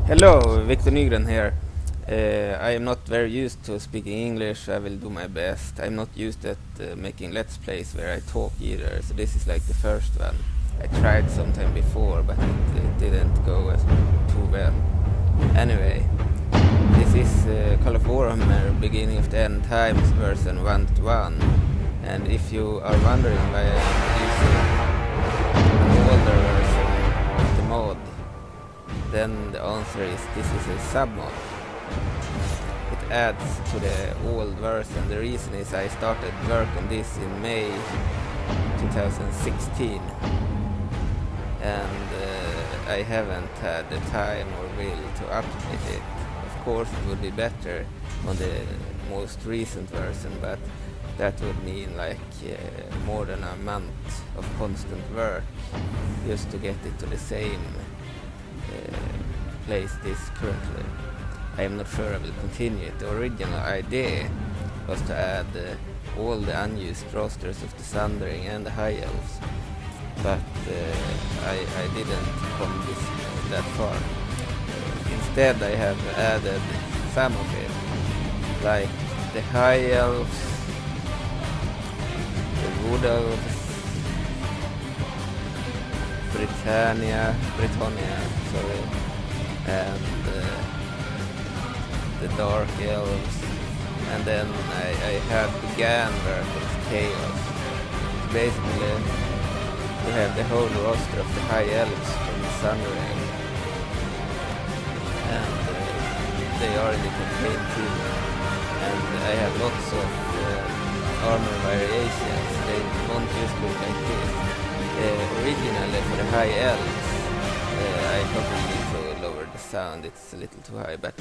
Hello, Victor Nygren here. I am not very used to speaking English. I will do my best. I'm not used at making let's plays where I talk either, so this is like the first one. I tried sometime before, but it didn't go too well. Anyway, this is Call of Warhammer Beginning of the End Times version 1.1, and if you are wondering why I'm using an older version of the mod, then the answer is this is a sub-mod. It adds to the old version. The reason is I started work on this in May 2016, and I haven't had the time or will to update it. Of course it would be better on the most recent version, but that would mean like more than a month of constant work just to get it to the same place this currently. I am not sure I will continue it. The original idea was to add all the unused rosters of the Sundering and the High Elves, but I didn't come that far. Instead I have added some of it, like the High Elves, the Wood Elves, Britonnia, and the Dark Elves, and then I had began work with Chaos. Basically, we have the whole roster of the High Elves from the Sundering, and they are in the campaign too, and I have lots of armor variations. They won't just look like this. Originally for the High Elves, I probably need to lower the sound, it's a little too high, but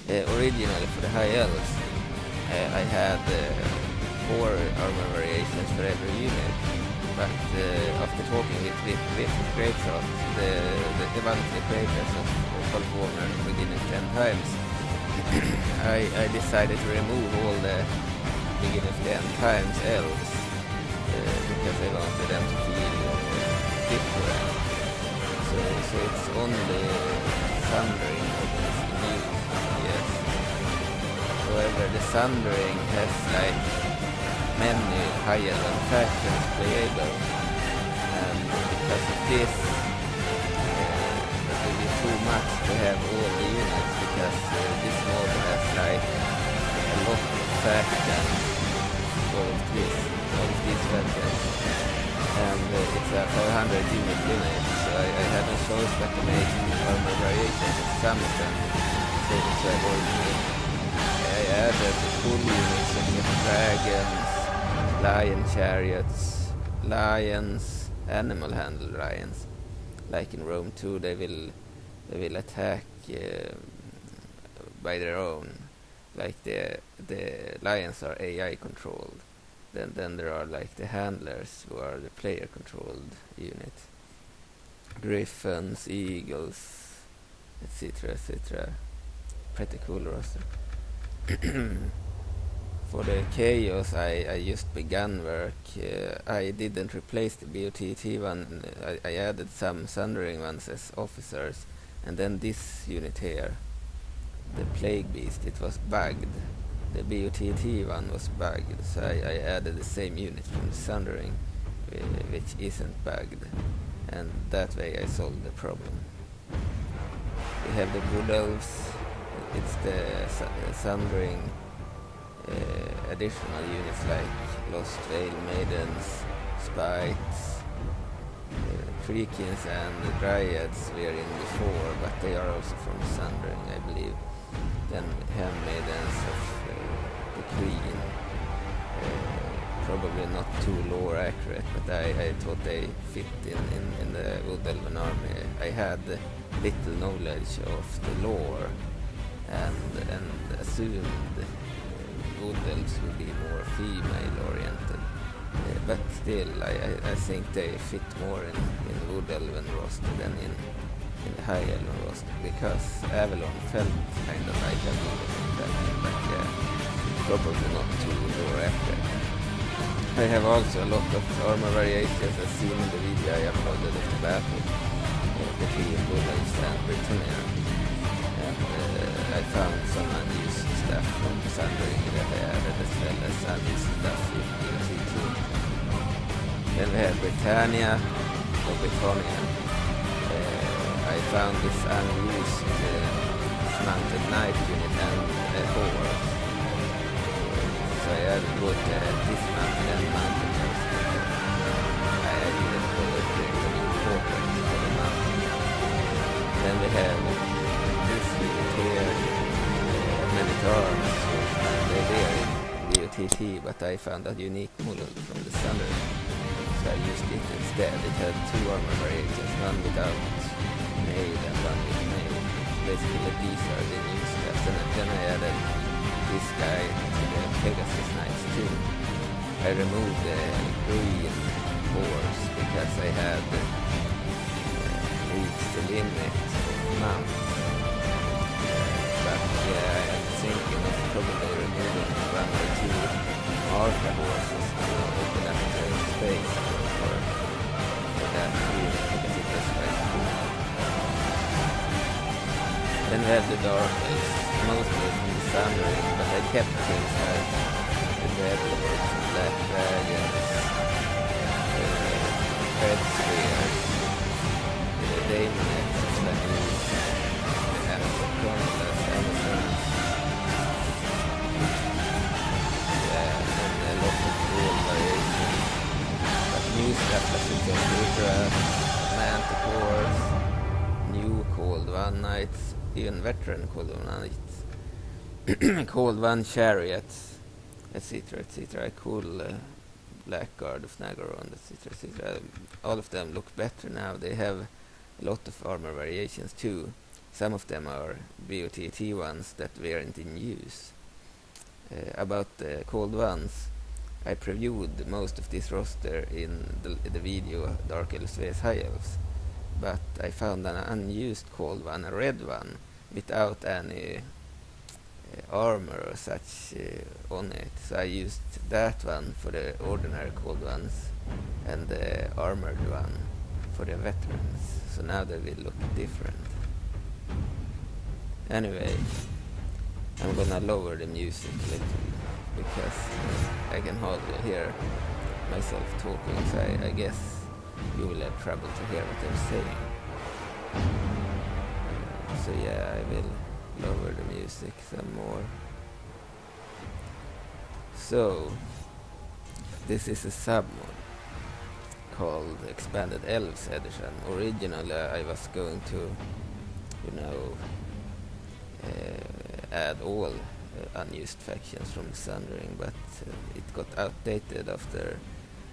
originally for the High Elves I had 4 armor variations for every unit, but after talking with Greatshot, the one of the creators of Call of Warhammer Beginning 10 times, I decided to remove all the Beginning of 10 times elves because I wanted them to feel different. So it's only Sundering that is used, yes. However, the Sundering has like many High Elven factions playable, and because of this it will be too much to have all the units, because this mod has like a lot of factions, all of these factions, and it's a 500 unit limit, so I had no choice but to make armor variations of some of them, so I avoided. I added the full units of the dragons, lion chariots, lions, animal handled lions. Like in Rome 2, they will attack by their own. Like the lions are AI controlled. Then there are like the handlers, who are the player controlled unit. Griffins, eagles, etc. Pretty cool roster. For the Chaos I just began work. I didn't replace the BotET one. I added some Sundering ones as officers, and then this unit here, the Plague Beast, it was bugged. The BotET one was bugged, so I added the same unit from the Sundering, which isn't bugged, and that way I solved the problem. We have the Wood Elves. It's the Sundering additional units like Lost Veil Maidens, Spites, Treekins and the Dryads we are in before, but they are also from Sundering, I believe. Then Handmaidens of the Queen, probably not too lore accurate, but I thought they fit in the Wood Elven army. I had little knowledge of the lore, and assumed Wood Elves would be more female oriented, but still I think they fit more in Wood Elven roster than in the High Elven roster, because Avalon felt kind of like a Wood Elven faction, but yeah, probably not too lore accurate. I have also a lot of armor variations as seen in the video I uploaded of the battle between Wood Elves and Britonnia. have Britannia or Britonnia. I found this unused mounted knight unit and a horse. So I had both dismounted and mounted those. I didn't bother creating an important for the mountain. Then we have this unit here, many arms. They're there in BotET, but I found a unique model from the Sundering. So I used it instead. It had two armor variations, one without made and one with made. Basically these are the new steps, and then I added this guy to the Pegasus Knights too. I removed the green horse because I had reached the limit of mount. But yeah, I am thinking of probably removing one or two Arca horses to open up the space for that unit because it was quite cool. Then we have the Dark Elves, mostly from the Sundering, but I kept things like the Red Lords, Black Dragons, Red Spheres, the Daemonettes, that is, and the Chronicles, Amazons, and a lot of cool variations. But new stuff such as Hydra, Manticores, new Cold One Knights, even veteran Cold One Knights, Cold One Chariots, etc., etc. Cool Blackguard of Naga, etc., etc. All of them look better now. They have a lot of armor variations too. Some of them are BotET ones that weren't in use. About the Cold Ones, I previewed most of this roster in the video Dark Elves vs High Elves, but I found an unused Cold One, a red one, without any armor or such on it. So I used that one for the ordinary Cold Ones and the armored one for the veterans. So now they will look different. Anyway, I'm gonna lower the music a little because I can hardly hear myself talking, so I guess you will have trouble to hear what I'm saying. So yeah, I will lower the music some more. So this is a sub-mod called Expanded Elves Edition. Originally I was going to, add all unused factions from Sundering, but it got outdated after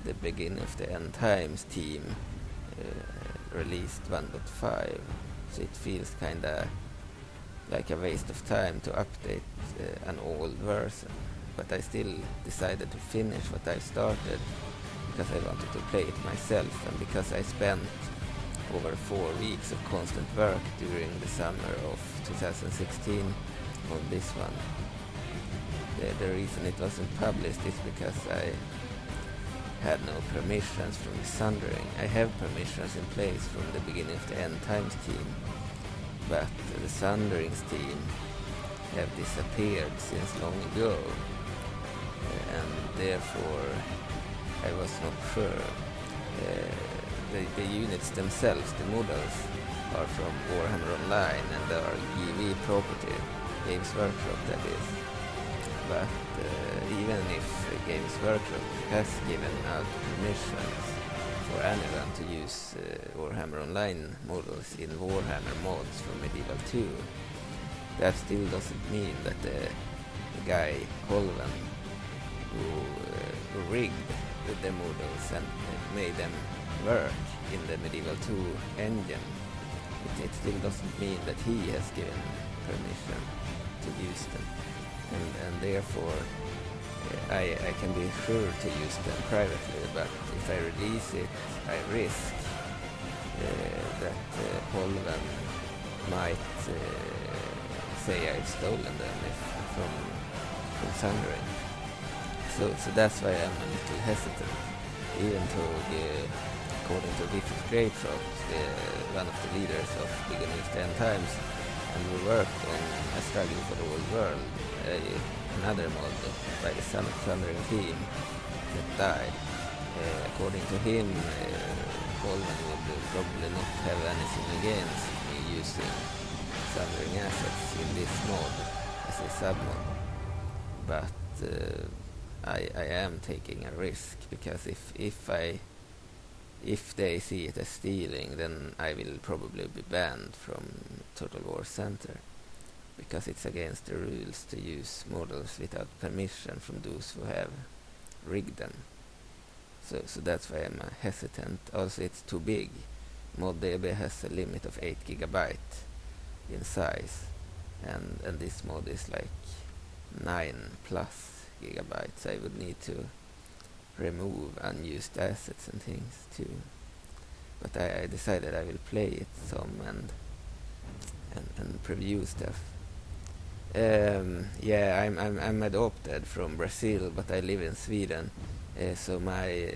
the beginning of the End Times team released 1.5, so it feels kinda like a waste of time to update an old version. But I still decided to finish what I started because I wanted to play it myself, and because I spent over 4 weeks of constant work during the summer of 2016 on this one. The reason it wasn't published is because I had no permissions from the Sundering. I have permissions in place from the beginning of the End Times team, but the Sundering's team have disappeared since long ago, and therefore I was not sure. The units themselves, the models, are from Warhammer Online and they are GW property, Games Workshop that is. But even if Games Workshop has given out permissions for anyone to use Warhammer Online models in Warhammer mods for Medieval 2, that still doesn't mean that the guy Colvan who rigged with the models and made them work in the Medieval 2 engine, it still doesn't mean that he has given permission to use them, and therefore I can be sure to use them privately, but if I release it I risk that Colvan might say I've stolen them from Sundering. So that's why I'm a little hesitant, even though according to Diffus Grapeshot, one of the leaders of Beginning of the End Times, and we worked on A Struggle for the Old World, another mod by the Sundering team that died. according to him, Coleman would probably not have anything against me using Sundering assets in this mod as a submod, but I am taking a risk, because if they see it as stealing, then I will probably be banned from Total War Center, because it's against the rules to use models without permission from those who have rigged them. So that's why I'm hesitant. Also, it's too big. ModDB has a limit of 8 GB in size, and this mod is like 9+ gigabytes. I would need to remove unused assets and things too. But I decided I will play it some and preview stuff. Yeah, I'm adopted from Brazil, but I live in Sweden, so my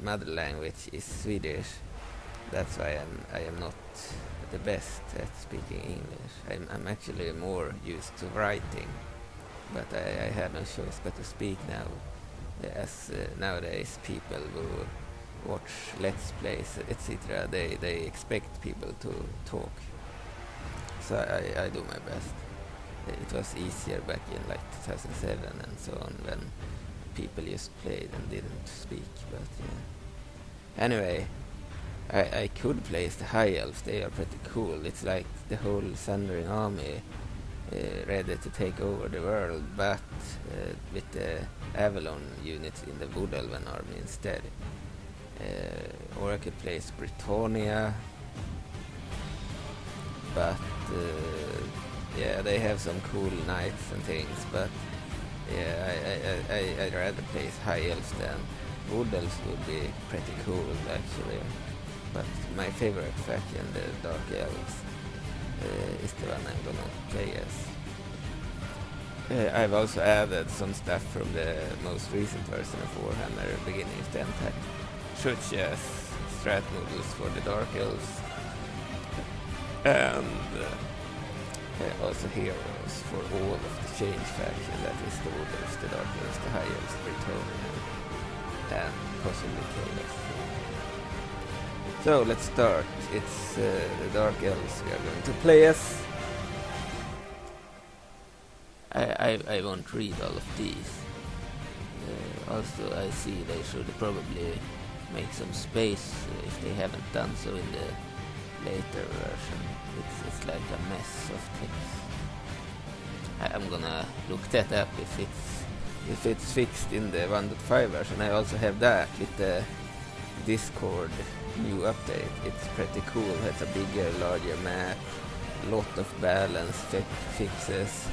mother language is Swedish. That's why I am not the best at speaking English. I'm actually more used to writing, but I have no choice but to speak now, as nowadays people who watch Let's Plays, etc., they expect people to talk. So I do my best. It was easier back in like 2007 and so on, when people just played and didn't speak, but yeah. Anyway, I could play as the High Elves. They are pretty cool. It's like the whole Sundering army ready to take over the world, but with the Avalon units in the Wood Elven army instead. Or I could play as Britonnia, but yeah, they have some cool knights and things, but yeah, I'd rather play as High Elves than Wood Elves. Would be pretty cool actually, but my favorite faction, the Dark Elves, is the one I'm gonna play as. I've also added some stuff from the most recent version of Warhammer, beginning of the Attack, such as strat models for the Dark Elves, and also heroes for all of the change faction, that is the Wood Elves, the Dark Elves, the High Elves, Britonnia, and possibly Chaos. So let's start. It's the Dark Elves we are going to play as. I won't read all of these. Also, I see they should probably make some space if they haven't done so in the later version. It's like a mess of things. I'm gonna look that up if it's fixed in the 1.5 version. I also have that with the Discord new update. It's pretty cool. It's a bigger, larger map, lot of balance fixes,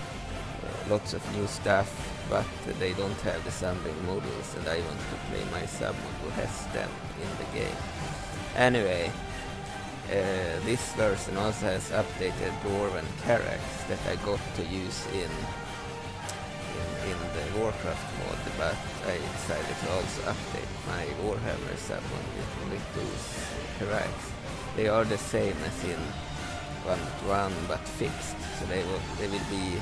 lots of new stuff, but they don't have the Sundering models, and I want to play my submod who has them in the game. Anyway, this version also has updated Dwarven characters that I got to use in the Warcraft mod, but I decided to also update my Warhammer submod with those characters. They are the same as in 1.1 but fixed, so they will be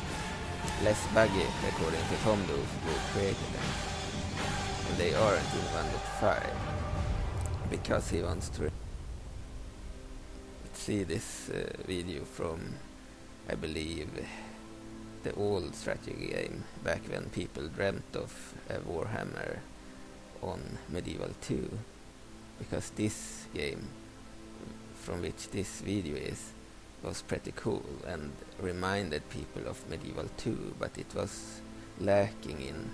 less buggy according to Tom who created them. And they aren't in 1.5 because he wants to see this video from, I believe, the old strategy game, back when people dreamt of a Warhammer on Medieval 2, because this game, from which this video is, was pretty cool and reminded people of Medieval 2, but it was lacking in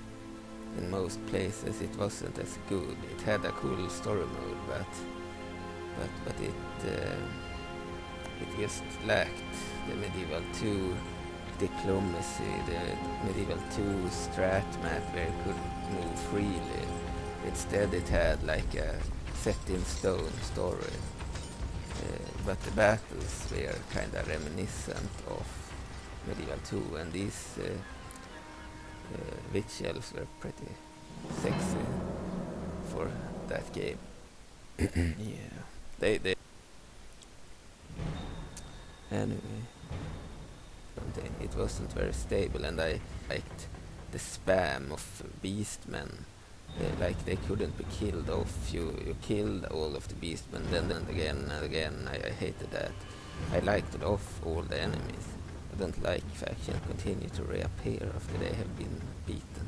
most places. It wasn't as good. It had a cool story mode, but it just lacked the Medieval 2 diplomacy, the Medieval 2 strat map where you could move freely. Instead it had like a set in stone story, but the battles were kind of reminiscent of Medieval 2, and these witch elves were pretty sexy for that game. Yeah, they anyway, it wasn't very stable, and I liked the spam of beastmen like they couldn't be killed off. You killed all of the beastmen, then and again and again. I hated that. I liked it off all the enemies. I don't like factions continue to reappear after they have been beaten.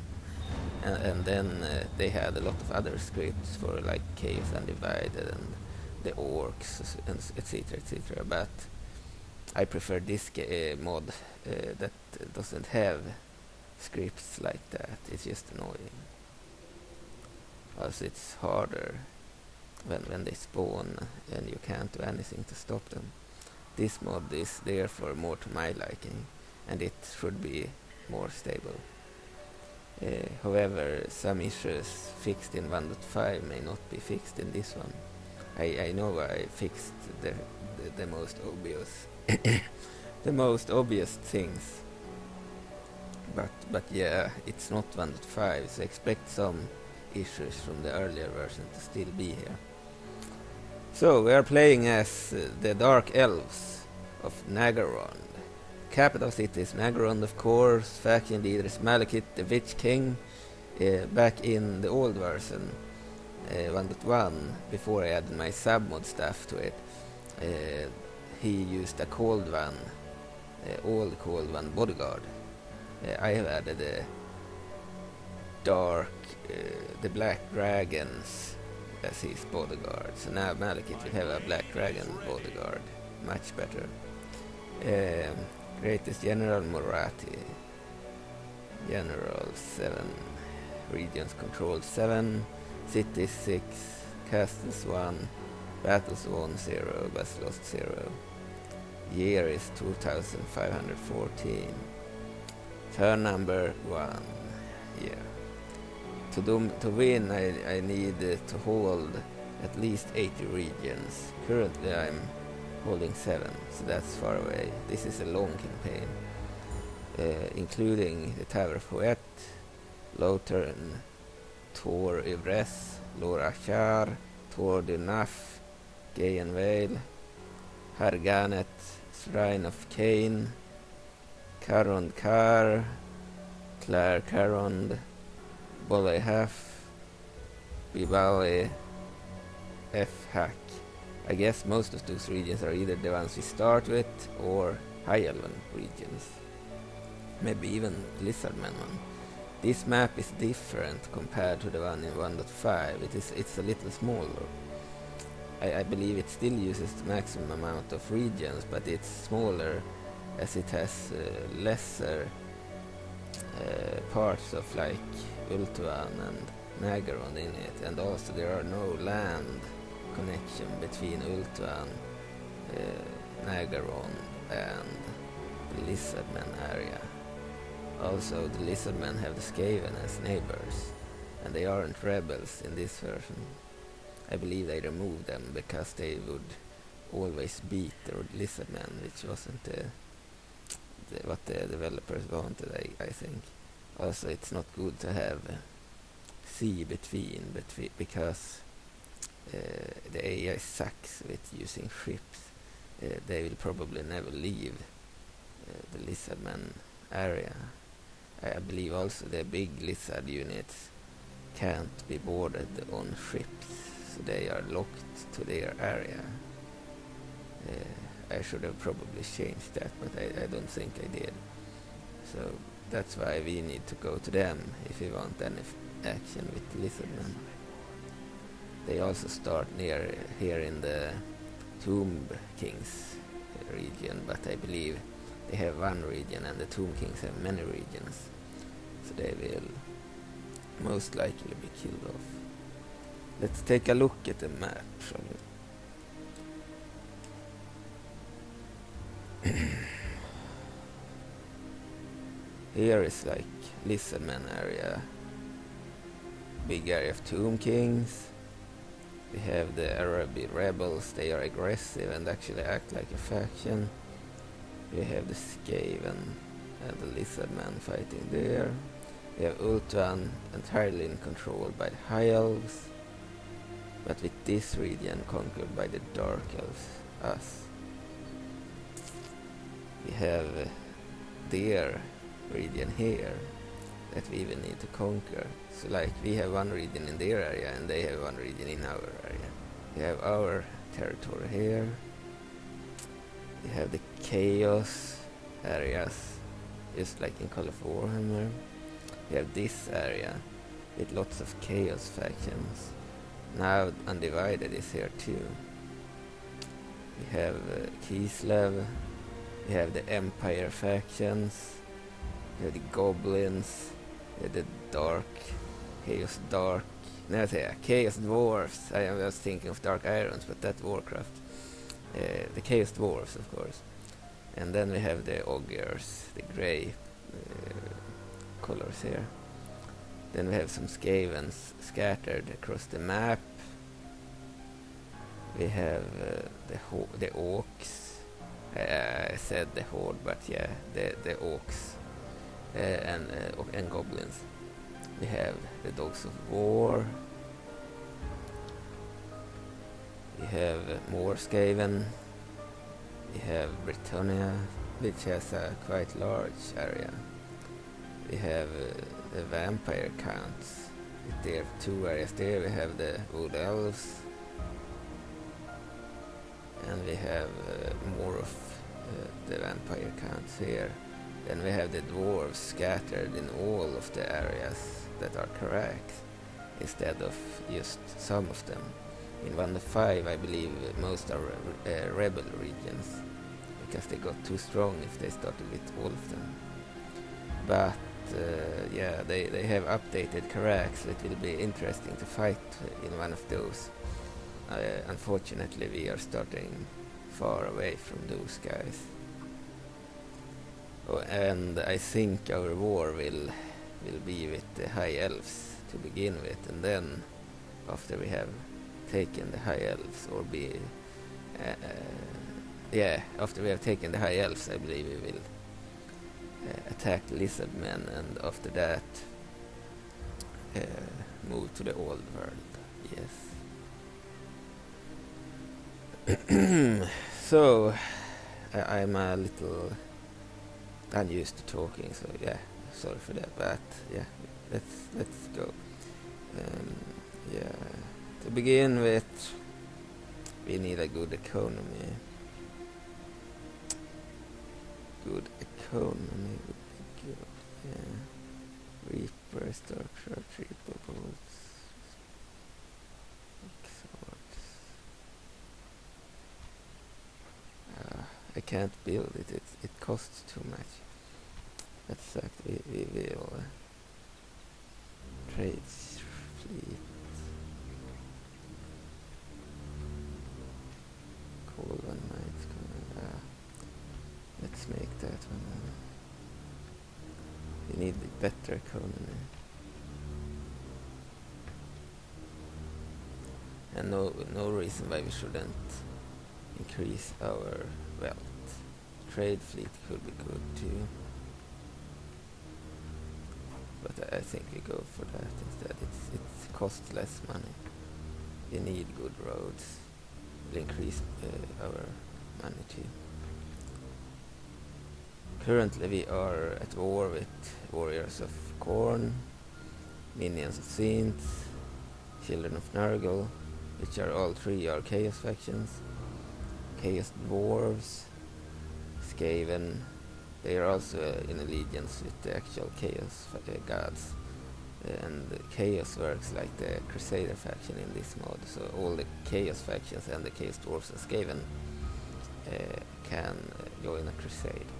And then they had a lot of other scripts for like Chaos Undivided and the orcs and etc etc. But I prefer this mod that doesn't have scripts like that. It's just annoying. Also, it's harder when they spawn and you can't do anything to stop them. This mod is therefore more to my liking, and it should be more stable. However, some issues fixed in 1.5 may not be fixed in this one. I know I fixed the most obvious the most obvious things, but yeah, it's not 1.5, so expect some issues from the earlier version to still be here. So we are playing as the Dark Elves of Naga. Capital city is Naga, of course. Faction leader is Malekith, the Witch King. Back in the old version, 1.1, before I added my sub-mod stuff to it, he used a cold one, old cold one bodyguard. I have added a dark, the black dragons as his bodyguard. So now Malekith will have a black dragon bodyguard, much better. Greatest General Morathi. General 7. Regions controlled 7. Cities 6. Castles 1. Battles won 0. Battles lost 0. Year is 2514. Turn number 1. Yeah. To win I need to hold at least 80 regions. Currently I'm holding 7, so that's far away. This is a long campaign, including the Tower of BotET, Lothern, Tor Ivres, Lor Achar, Tor de Naf, Gayan Vale, Harganet, Shrine of Cain, Karond Kar, Clare Karond, Bolehaf, Bibali, F-Hack. I guess most of those regions are either the ones we start with or High Elven regions. Maybe even Lizardman one. This map is different compared to the one in 1.5. It's a little smaller. I believe it still uses the maximum amount of regions, but it's smaller as it has lesser parts of like Ultuan and Nagaron in it, and also there are no land connection between Ultuan, Nagaron and the Lizardmen area. Also, the Lizardmen have the Skaven as neighbors, and they aren't rebels in this version. I believe they removed them because they would always beat the Lizardmen, which wasn't what the developers wanted, I think. Also, it's not good to have sea between because the AI sucks with using ships. They will probably never leave the Lizardman area. I believe also the big lizard units can't be boarded on ships, so they are locked to their area. I should have probably changed that, but I don't think I did. So that's why we need to go to them if we want any action with Lizardmen. They also start near here in the Tomb Kings region, but I believe they have one region and the Tomb Kings have many regions, so they will most likely be killed off. Let's take a look at the map, shall we? Here is like Lizardman area, big area of Tomb Kings. We have the Arabi rebels, they are aggressive and actually act like a faction. We have the Skaven and the Lizardman fighting there. We have Ultuan entirely in control by the High Elves, but with this region conquered by the Dark Elves, us. We have their region here, that we even need to conquer. So like we have one region in their area and they have one region in our area. We have our territory here. We have the chaos areas, just like in Call of Warhammer. We have this area with lots of chaos factions. Now Undivided is here too. We have Kislev. We have the Empire factions. We have the Goblins. We have the Dark, Chaos Dark. No, Chaos Dwarfs. I was thinking of Dark Irons, but that's Warcraft. The Chaos Dwarfs, of course. And then we have the Ogres, the grey colors here. Then we have some Skavens scattered across the map. We have the Orcs. I said the Horde, but yeah, the Orcs and Goblins. We have the Dogs of War. We have more Skaven. We have Britonnia, which has a quite large area. We have the vampire counts. There are 2 areas there. We have the Wood Elves. And we have more of the vampire counts here. Then we have the dwarves scattered in all of the areas that are correct, instead of just some of them. In 1.5 I believe most are rebel regions, because they got too strong if they started with all of them. But yeah, they have updated correct, so it will be interesting to fight in one of those. Unfortunately we are starting far away from those guys. Oh, and I think our war will be with the High Elves to begin with, and then after we have taken the High Elves, or after we have taken the High Elves, I believe we will attack the Lizard Men, and after that move to the Old World. Yes. So I'm a little unused to talking, so yeah, sorry for that, but yeah, let's go. Yeah, to begin with, we need a good economy. Good economy would be good. Yeah. Reaper, structure, triple bolts, swords. I can't build it. It costs too much. That sucks. We will trade fleet. Cool one might come. Let's make that one. We need a better economy. And no reason why we shouldn't increase our wealth. Trade fleet could be good too. But I think we go for that instead. It costs less money. We need good roads. We'll increase our money too. Currently we are at war with Warriors of Corn, Minions of Saints, Children of Nurgle, which are all 3 are Chaos factions. Chaos Dwarves, Skaven, they are also in allegiance with the actual Chaos gods. And Chaos works like the Crusader faction in this mod, so all the Chaos factions and the Chaos Dwarves and Skaven can join a crusade.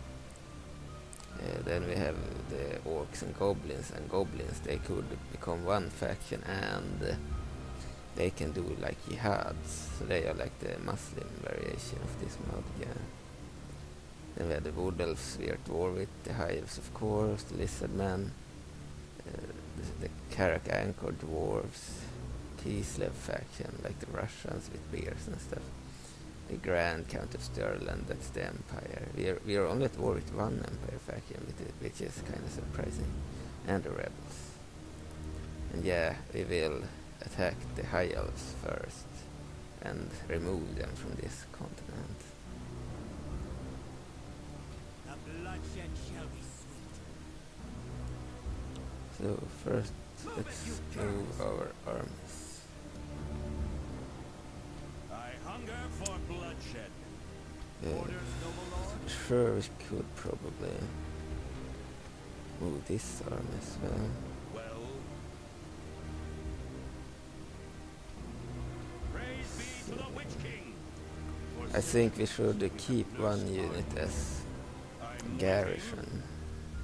Then we have the Orcs and Goblins, they could become one faction, and they can do like jihads, so they are like the Muslim variation of this mod, yeah. Then we have the Wood Elves we are at war with, the High Elves of course, the Lizard Men, the Karak Anchor Dwarves, Kislev faction, like the Russians with bears and stuff. The Grand Count of Stirland, that's the Empire. We are only at war with one Empire faction, which is kind of surprising, and the Rebels. And yeah, we will attack the High Elves first and remove them from this continent. The bloodshed shall be sweet. So first let's move our armies. I hunger for bloodshed. Sure, we could probably move this arm as well. Well, praise be to the Witch King. I think we should keep one unit as garrison,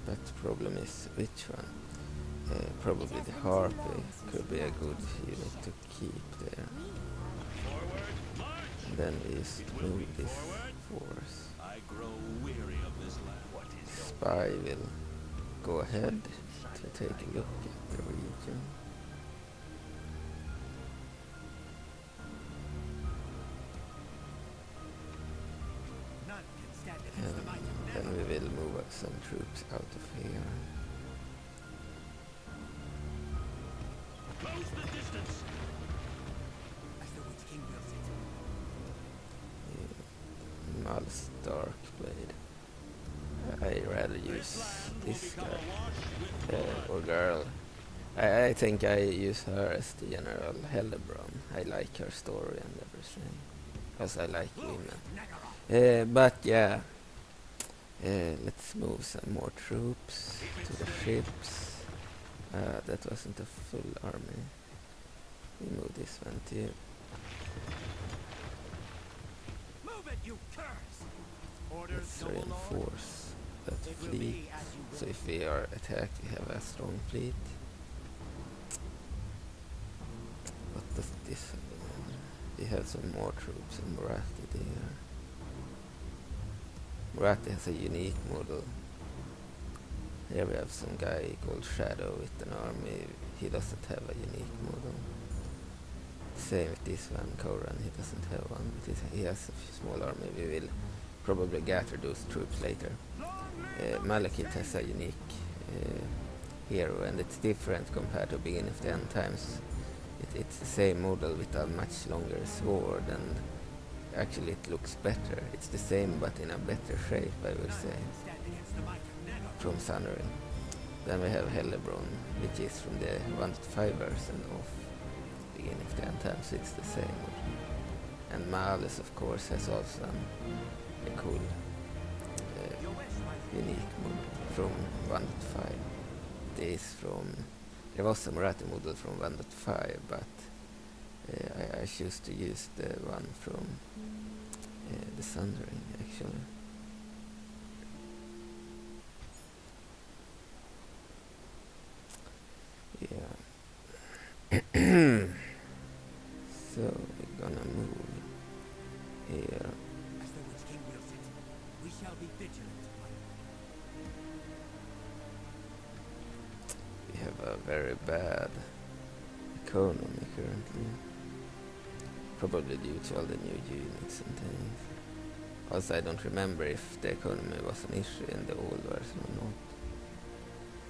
but the problem is which one. Probably the harpy could be a good unit to keep there. Forward, march! And then we just move this force. I grow weary of this land. What is Spy will go ahead to take a look at the region. And then we will move some troops out of here. Close the distance. As the Witch King wills it. Mal's Darkblade. I rather use this guy or girl. I think I use her as the General Hellebron. I like her story and everything, because I like women. But yeah, let's move some more troops to the ships. That wasn't a full army. We move this one too. Move it, you curse! Let's reinforce that fleet. So if we are attacked, we have a strong fleet. What does this mean? We have some more troops in Moratti there. Moratti has a unique model. Here we have some guy called Shadow with an army. He doesn't have a unique model. Same with this one, Koran, he doesn't have one, but he has a small army. We will probably gather those troops later. Malekith has a unique hero, and it's different compared to Beginning of the End Times. It's the same model with a much longer sword, and actually it looks better. It's the same but in a better shape, I would say, from Sundering. Then we have Hellebron, which is from the 1.5 version of Beginning of the End Times. It's the same model. And Malus, of course, has also a cool unique model from 1.5. There was a Moratti model from 1.5, but I choose to use the one from the Sundering, actually. Yeah. So we're gonna move here. As the Witch King wills it, we shall be vigilant. We have a very bad economy currently. Probably due to all the new units and things. Also, I don't remember if the economy was an issue in the old version or not.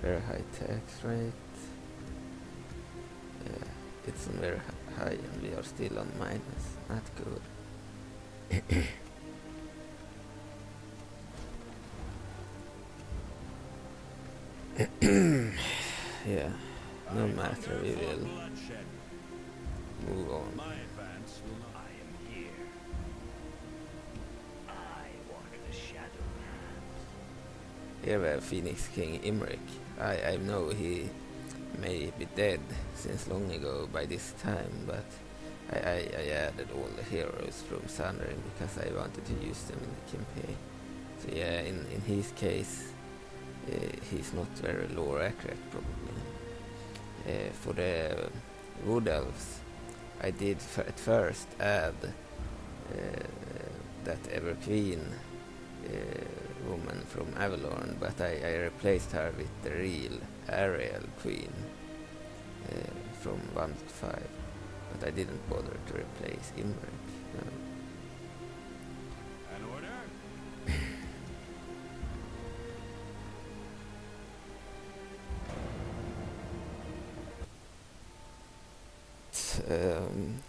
Very high tax rate. Yeah, it's on very high and we are still on minus. Not good. Yeah, no matter, we will move on. My advance will not. I am here. I walk the Shadowlands. Here we have Phoenix King Imric. I know he may be dead since long ago by this time, but I added all the heroes from Sundering because I wanted to use them in the campaign. So yeah, in his case, he's not very lore accurate probably. For the Wood Elves, I did at first add that Ever Queen woman from Avalon, but I replaced her with the real Ariel Queen from 1.5, but I didn't bother to replace Imric. No. An order?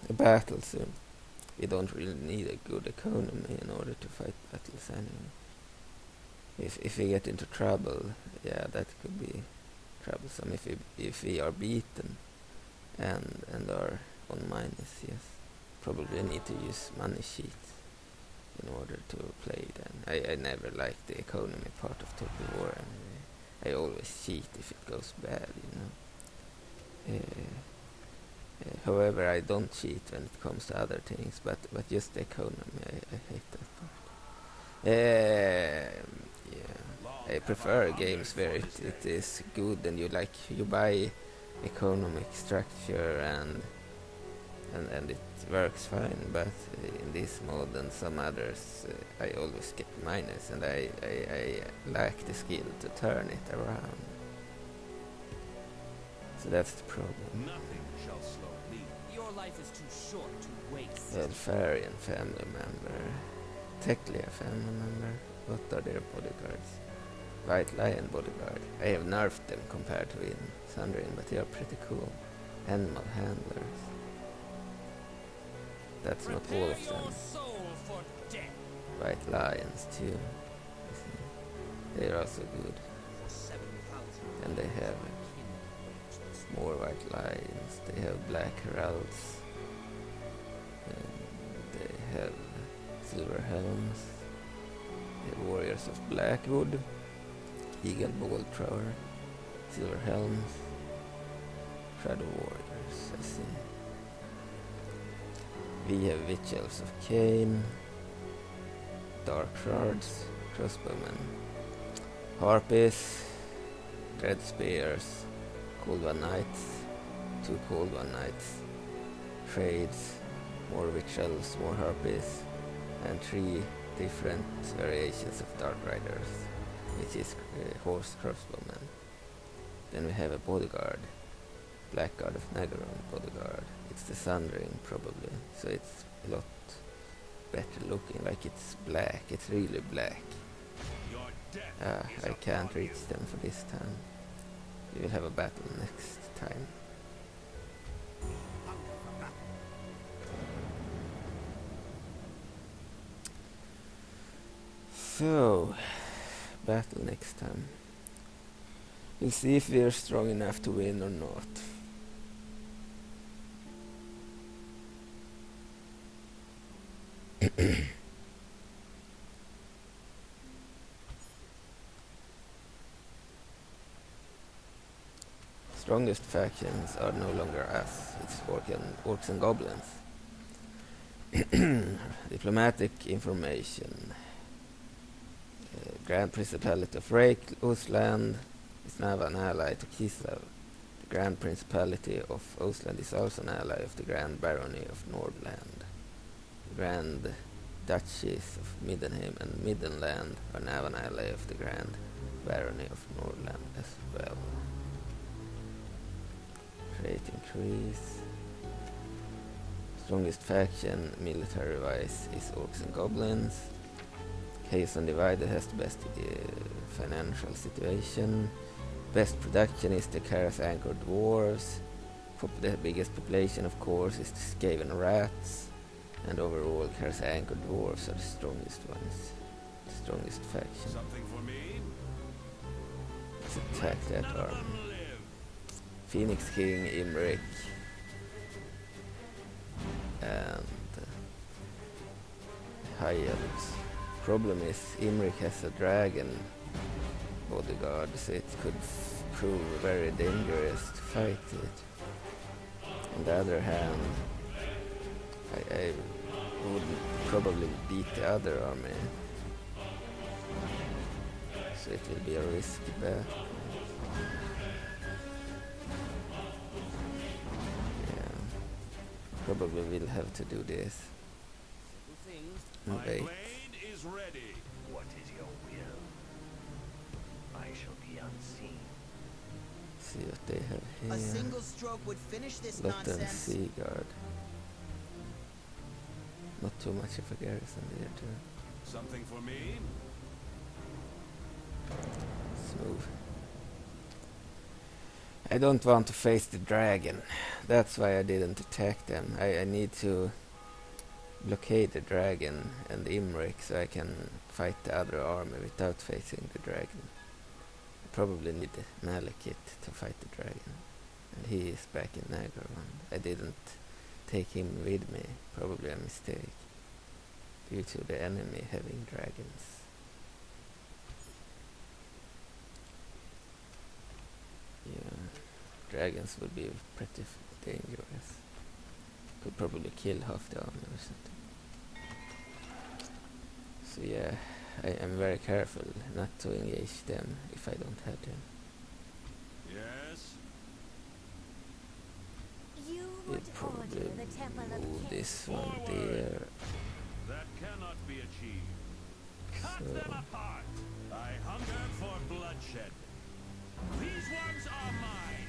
A battle soon. We don't really need a good economy in order to fight battles anyway. If we get into trouble, yeah, that could be troublesome if we are beaten and are on minus. Yes, probably need to use money sheets in order to play then. I never liked the economy part of Total War anyway. I always cheat if it goes bad, however, I don't cheat when it comes to other things, but just the economy, I hate that part. Yeah, I prefer games where it is good and you buy economic structure and it works fine, but in this mode and some others I always get minus, and I lack the skill to turn it around. So that's the problem. Nothing shall slow me. Your life is too short to waste. Elfarian family member. Teklia family member. What are their bodyguards? White Lion bodyguard. I have nerfed them compared to in Sundering, but they are pretty cool. Animal handlers. That's not all of them. White Lions too. They are also good. And they have more White Lions. They have Black Heralds. They have Silver Helms. They have Warriors of Blackwood. Eagle Ball Thrower. Silver Helms. Shadow Warriors, I see. We have Witch Elves of Cain. Dark Shards. Crossbowmen. Harpies. Dread Spears. Cold One Knights, 2 Cold One Knights, Trades, more Witch Elves, more Harpies, and 3 different variations of Dark Riders, which is Horse Crossbowmen. Then we have a bodyguard, Blackguard of Nagaron bodyguard. It's the Sundering probably, so it's a lot better looking, like it's black, it's really black. I can't reach them for this time. We will have a battle next time. So, battle next time. We'll see if we are strong enough to win or not. Strongest factions are no longer us, it's orcs and goblins. Diplomatic information. Grand Principality of Ostland is now an ally to Kislev. The Grand Principality of Ostland is also an ally of the Grand Barony of Nordland. The Grand Duchies of Middenheim and Middenland are now an ally of the Grand Barony of Nordland as well. Rate increase. Strongest faction military wise is orcs and goblins. Chaos Undivided has the best financial situation. Best production is the Karas Anchored Dwarves. The biggest population of course is the Skaven Rats. And overall Karas Anchored Dwarves are the strongest ones. The strongest faction. Something for me? Let's attack that army. Phoenix King, Imric, and High Elves. Problem is Imric has a dragon bodyguard, so it could prove very dangerous to fight it. On the other hand, I would probably beat the other army, so it will be a risky bet. Probably will have to do this. Invade. Is ready. What is your will? I shall be unseen. See what they have A here. single stroke would finish this Lot and nonsense. Sea Guard. Not too much of a garrison there too. Something for me? Smooth. I don't want to face the dragon. That's why I didn't attack them. I need to blockade the dragon and Imric so I can fight the other army without facing the dragon. probably need the Malekith to fight the dragon. And he is back in Naga, and I didn't take him with me, probably a mistake, due to the enemy having dragons. Yeah, dragons would be pretty dangerous. Could probably kill half the army or something. So yeah, I am very careful not to engage them if I don't have them. Yes? You We'll would probably order the Temple of move King. this one there. That cannot be achieved. Cut So them apart! I hunger for bloodshed. These ones are mine!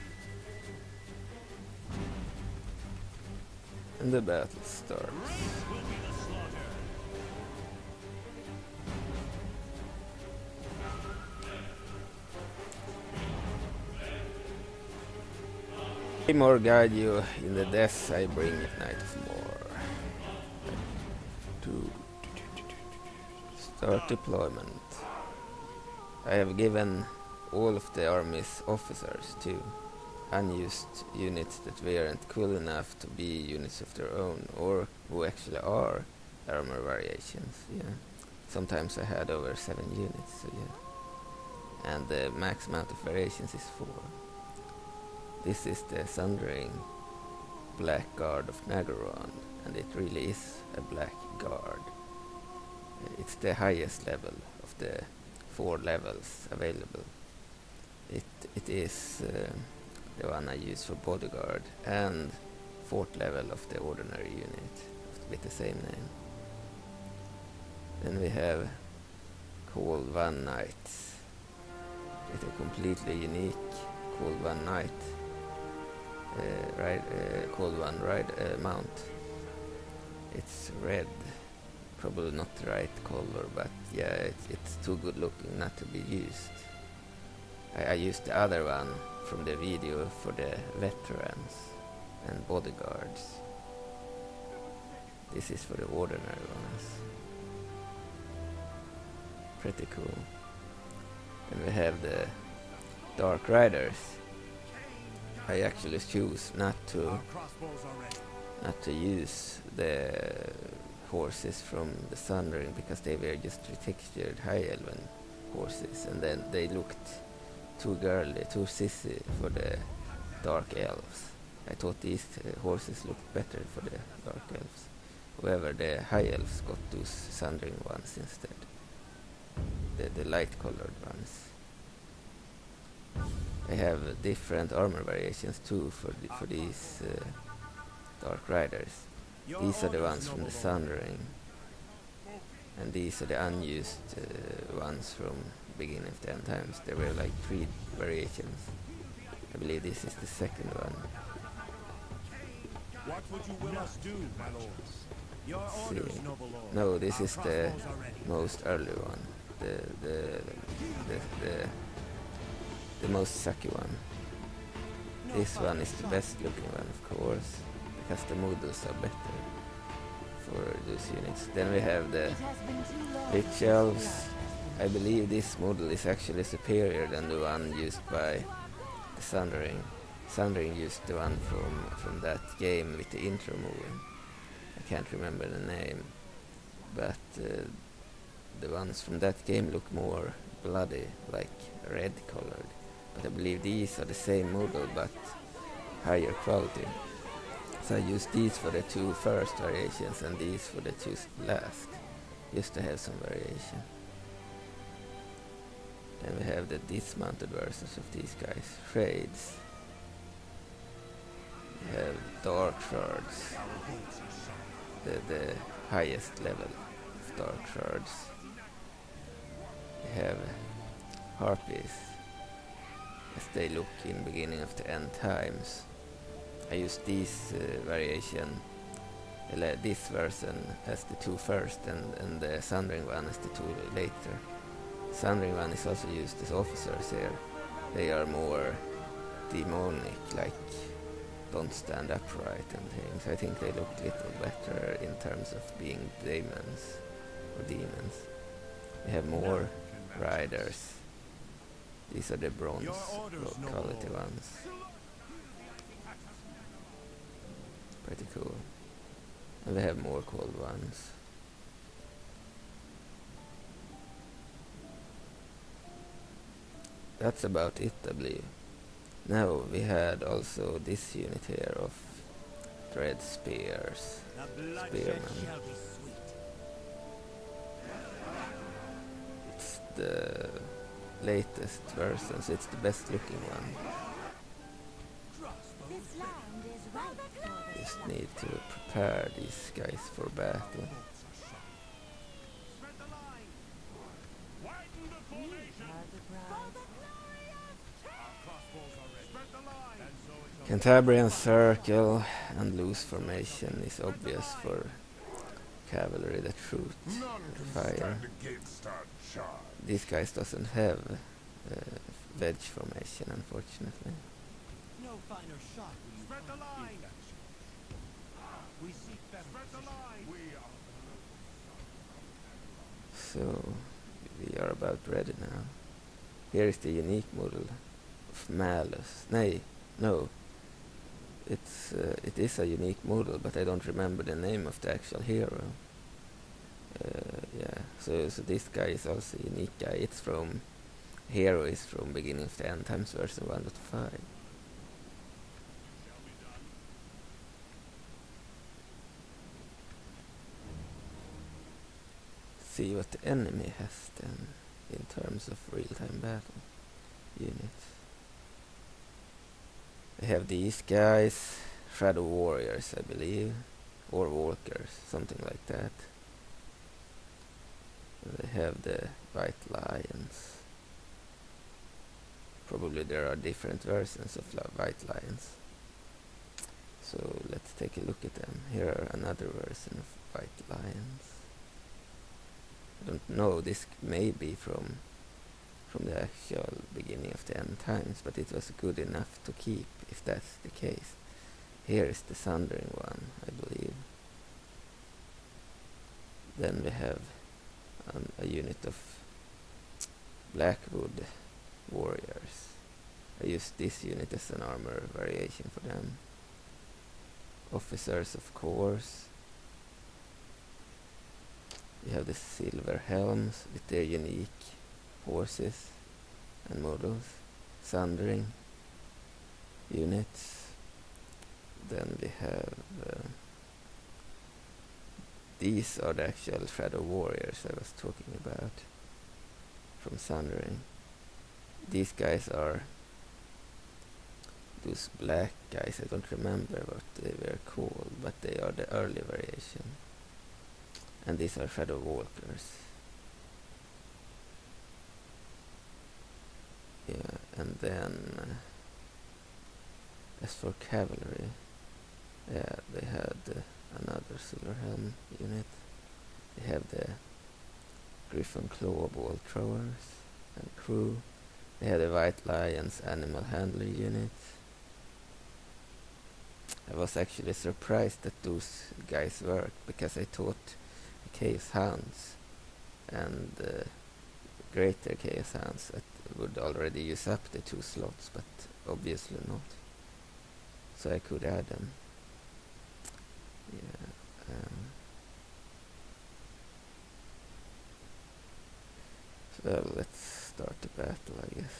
and the battle starts. Great will be the slaughter! I more guide you in the death I bring at night of more. To start deployment. I have given all of the army's officers to unused units that weren't cool enough to be units of their own, or who actually are armor variations. Yeah, sometimes I had over 7 units. So yeah, and the max amount of variations is 4. This is the Sundering Black Guard of Nagaron, and it really is a black guard. It's the highest level of the 4 levels available. It is the one I use for bodyguard, and 4th level of the ordinary unit with the same name. Then we have Called One Knights with a completely unique Called One Knight. Called One mount. It's red, probably not the right color, but yeah, it's too good looking not to be used. I used the other one from the video for the veterans and bodyguards. This is for the ordinary ones. Pretty cool. And we have the Dark Riders. I actually choose not to use the horses from the Sundering because they were just retextured High Elven horses, and then they looked too girly, too sissy for the Dark Elves. I thought these horses looked better for the Dark Elves. However, the High Elves got those Sundering ones instead, the light colored ones. I have different armor variations too for these Dark Riders. These are the ones from the Sundering, and these are the unused ones from beginning of the end times. There were like 3 variations. I believe this is the second one. What would you will us do, my lords? Your Let's orders, see. noble lord. No, this is the Crossbows are ready. most early one. The most sucky one. This one is the best looking one, of course, because the models are better for those units. Then we have the It has been too long Witch since Elves. I believe this model is actually superior than the one used by the Sundering. Sundering used the one from that game with the intro movie. I can't remember the name, but the ones from that game look more bloody, like red colored. But I believe these are the same model but higher quality. So I used these for the 2 first variations and these for the 2 last, just to have some variation. Then we have the dismounted versions of these guys. Shades. We have Dark Shards, the highest level of Dark Shards. We have Harpies, as they look in beginning of the end times. I used this variation, this version as the 2 first, and the Sundering one as the 2 later. Sundering one is also used as officers here. They are more demonic, like don't stand upright and things. I think they look a little better in terms of being demons or demons. We have more riders. These are the bronze Your orders, low noble quality lord. ones. Pretty cool. And we have more cold ones. That's about it, I believe. Now we had also this unit here of dread spears. The bloodshed Spearmen. shall be sweet. It's the latest version, so it's the best looking one. This land is ripe for the Just slaughter. need to prepare these guys for battle. Spread the line. Widen the formation. Are the bride. Our crossbows are ready. Spread the line. And so it shall Cantabrian circle and loose formation is obvious for cavalry that shoot fire. against our charge. These guys doesn't have wedge formation, unfortunately. No finer shot will you Spread the find line. We seek better. Spread the line. We are. So we are about ready now. Here is the unique model of Malus. No. It is a unique model, but I don't remember the name of the actual hero. Yeah, so this guy is also a unique guy. It's from hero is from beginning of the end times version 1.5. Shall be done. See what the enemy has then in terms of real-time battle units. We have these guys, Shadow Warriors, I believe, or Walkers, something like that. They have the White Lions. Probably there are different versions of White Lions. So let's take a look at them. Here are another version of White Lions. I don't know, this may be from the actual beginning of the end times, but it was good enough to keep, if that's the case. Here is the Sundering one, I believe. Then we have a unit of Blackwood Warriors. I used this unit as an armor variation for them. Officers, of course. We have the Silver Helms with their unique horses and models. Sundering units. Then we have these are the actual Shadow Warriors I was talking about from Sundering. These guys are those black guys. I don't remember what they were called, but they are the early variation. And these are Shadow Walkers. Yeah, and then as for cavalry, yeah, they had another Silver Helm unit. They have the Griffin Claw Ball Throwers and crew. They had the White Lions Animal Handler unit. I was actually surprised that those guys worked, because I thought the Chaos Hounds and Greater Chaos Hounds would already use up the 2 slots, but obviously not. So I could add them. Yeah. So let's start the battle, I guess.